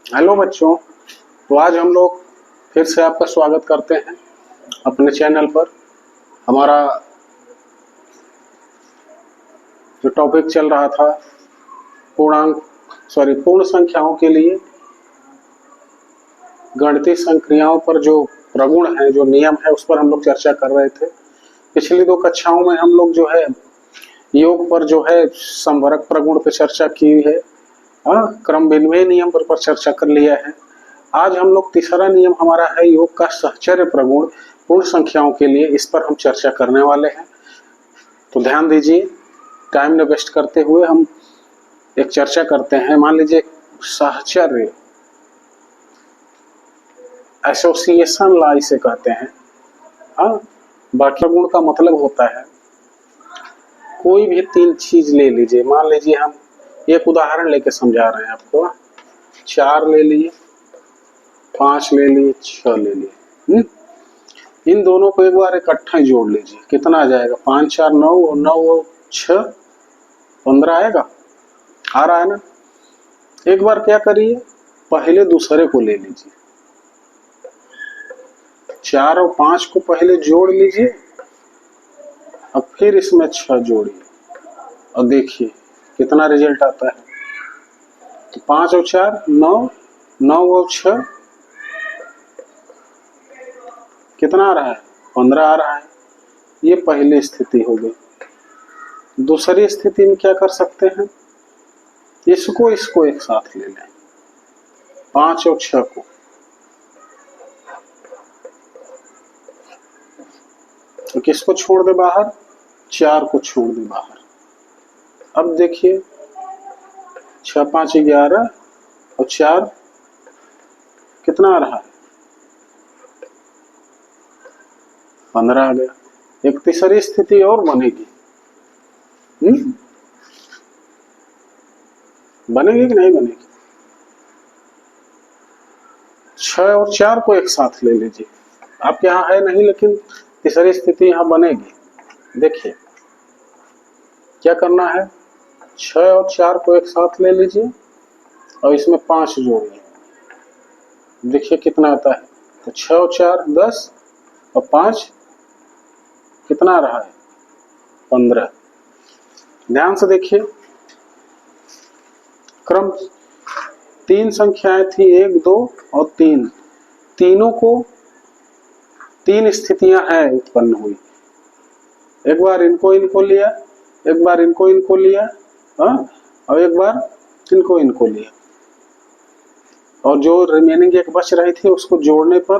Hello बच्चों। तो आज हम लोग फिर से आपका स्वागत करते हैं अपने चैनल पर। हमारा जो टॉपिक चल रहा था पूर्ण संख्याओं के लिए गणितीय संक्रियाओं पर जो प्रगुण है, जो नियम है, उस पर हम लोग चर्चा कर रहे थे। पिछली 2 कक्षाओं में हम लोग जो है योग पर जो है संवरक प्रगुण पर चर्चा की है, क्रम विनिमय नियम पर चर्चा कर लिया है। आज हम लोग तीसरा नियम हमारा है योग का सहचर्य प्रगुण पूर्ण संख्याओं के लिए, इस पर हम चर्चा करने वाले हैं। तो ध्यान दीजिए, टाइम न वेस्ट करते हुए हम एक चर्चा करते हैं। मान लीजिए सहचर्य, एसोसिएशन लॉ इसे कहते हैं। बाकी प्रगुण का मतलब होता है कोई भी 3 चीज ले लीजिए। मान लीजिए हम एक उदाहरण लेके समझा रहे हैं आपको। 4 ले लिए, 5 ले लिए, 6 ले लिए। इन दोनों को एक बार इकट्ठा जोड़ लीजिए, कितना आ जाएगा? 5 4 9 और 9 6 15 आएगा। आ रहा है ना? एक बार क्या करिए, पहले दूसरे को ले लीजिए। 4 और 5 को पहले जोड़ लीजिए, अब फिर इसमें 6 जोड़िए और देखिए कितना रिजल्ट आता है। तो 5 और 4 9, 9 और 6 कितना आ रहा है? 15 आ रहा है। ये पहली स्थिति हो गई। दूसरी स्थिति में क्या कर सकते हैं, इसको एक साथ ले लें, 5 और 6 को। तो किसको छोड़ दे बाहर? 4 को छोड़ दे बाहर। अब देखिए 6 5 11 और 4 कितना आ रहा है? 15 आ गया। एक तीसरी स्थिति और बनेगी। बनेगी कि नहीं बनेगी? 6 और 4 को एक साथ ले लीजिए। आपके यहाँ है नहीं, लेकिन तीसरी स्थिति यहाँ बनेगी। देखिए क्या करना है, 6 और 4 को एक साथ ले लीजिए और इसमें 5 जोड़िए। देखिए कितना आता है। तो 6 और 4 10 और 5 कितना आ रहा है? 15। ध्यान से देखिए, क्रम 3 संख्याएं थी, 1 2 और 3। तीनों को 3 स्थितियां हैं उत्पन्न हुई। एक बार इनको लिया, एक बार इनको लिया, और एक बार इनको लिया, और जो रिमेनिंग एक बच रही थी उसको जोड़ने पर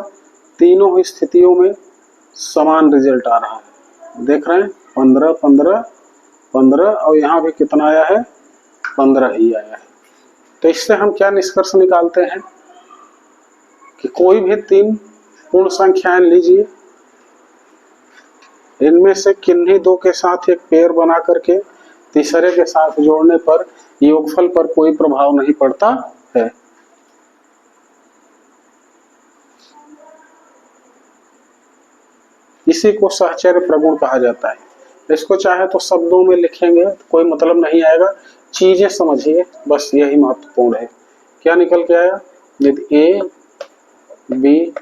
तीनों ही स्थितियों में समान रिजल्ट आ रहा है। देख रहे हैं 15 15 15, और यहाँ भी कितना आया है? 15 ही आया है। तो इससे हम क्या निष्कर्ष निकालते हैं कि कोई भी 3 पूर्ण संख्याएं लीजिए, इनमें से किन्हीं 2 के साथ एक पेयर बना करके तीसरे के साथ जोड़ने पर योगफल पर कोई प्रभाव नहीं पड़ता है। इसी को सहचर्य प्रगुण कहा जाता है। इसको चाहे तो शब्दों में लिखेंगे तो कोई मतलब नहीं आएगा, चीजें समझिए, बस यही महत्वपूर्ण है। क्या निकल के आया? यदि ए बी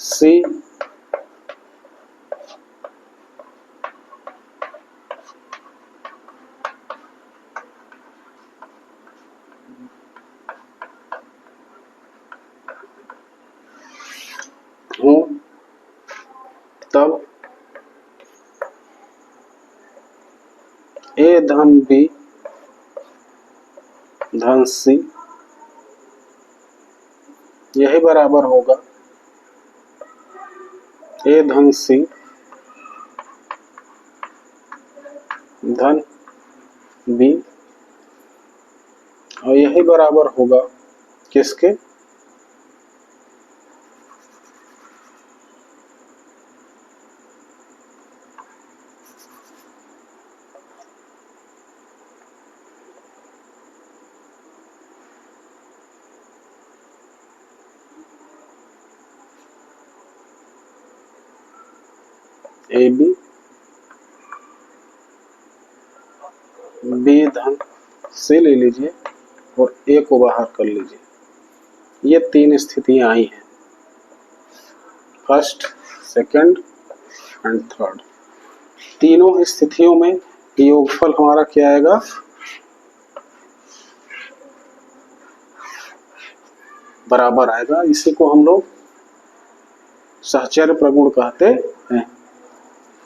सी हूं तब ए धन बी धन सी यही बराबर होगा ए धन सी धन बी, और यही बराबर होगा किसके? ए बी धन सी ले लीजिए और ए को बाहर कर लीजिए। ये 3 स्थितियां आई हैं, फर्स्ट, सेकंड एंड थर्ड। तीनों स्थितियों में योगफल हमारा क्या आएगा, बराबर आएगा। इसी को हम लोग सहचर्य प्रगुण कहते हैं।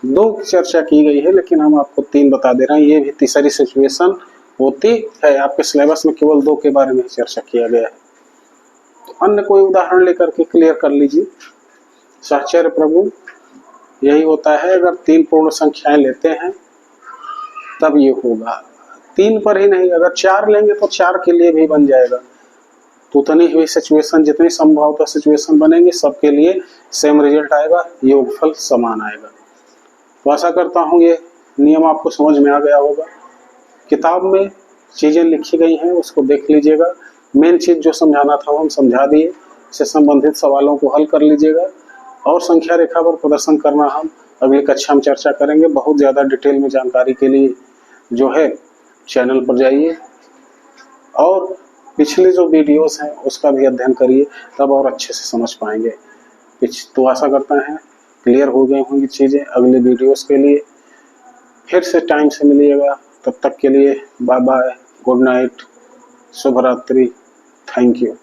2 की चर्चा की गई है, लेकिन हम आपको 3 बता दे रहे हैं। ये भी तीसरी सिचुएशन होती है। आपके सिलेबस में केवल 2 के बारे में चर्चा किया गया है। तो अन्य कोई उदाहरण लेकर के क्लियर कर लीजिए। सहचर्य प्रगुण यही होता है, अगर 3 पूर्ण संख्याएं लेते हैं तब ये होगा। 3 पर ही नहीं, अगर 4 लेंगे तो 4 के लिए भी बन जाएगा। तो उतनी हुई सिचुएशन, जितनी संभवतः सिचुएशन बनेंगी सबके लिए सेम रिजल्ट आएगा, योगफल समान आएगा। तो आशा करता हूँ ये नियम आपको समझ में आ गया होगा। किताब में चीज़ें लिखी गई हैं, उसको देख लीजिएगा। मेन चीज़ जो समझाना था वो हम समझा दिए। इससे संबंधित सवालों को हल कर लीजिएगा। और संख्या रेखा पर प्रदर्शन करना हम अगली कक्षा में चर्चा करेंगे। बहुत ज़्यादा डिटेल में जानकारी के लिए जो है चैनल पर जाइए और पिछले जो वीडियोस हैं उसका भी अध्ययन करिए, तब और अच्छे से समझ पाएंगे। तो आशा करता है क्लियर हो गई होंगी चीज़ें। अगले वीडियोस के लिए फिर से टाइम से मिलिएगा। तब तक के लिए बाय बाय, गुड नाइट, शुभ रात्रि, थैंक यू।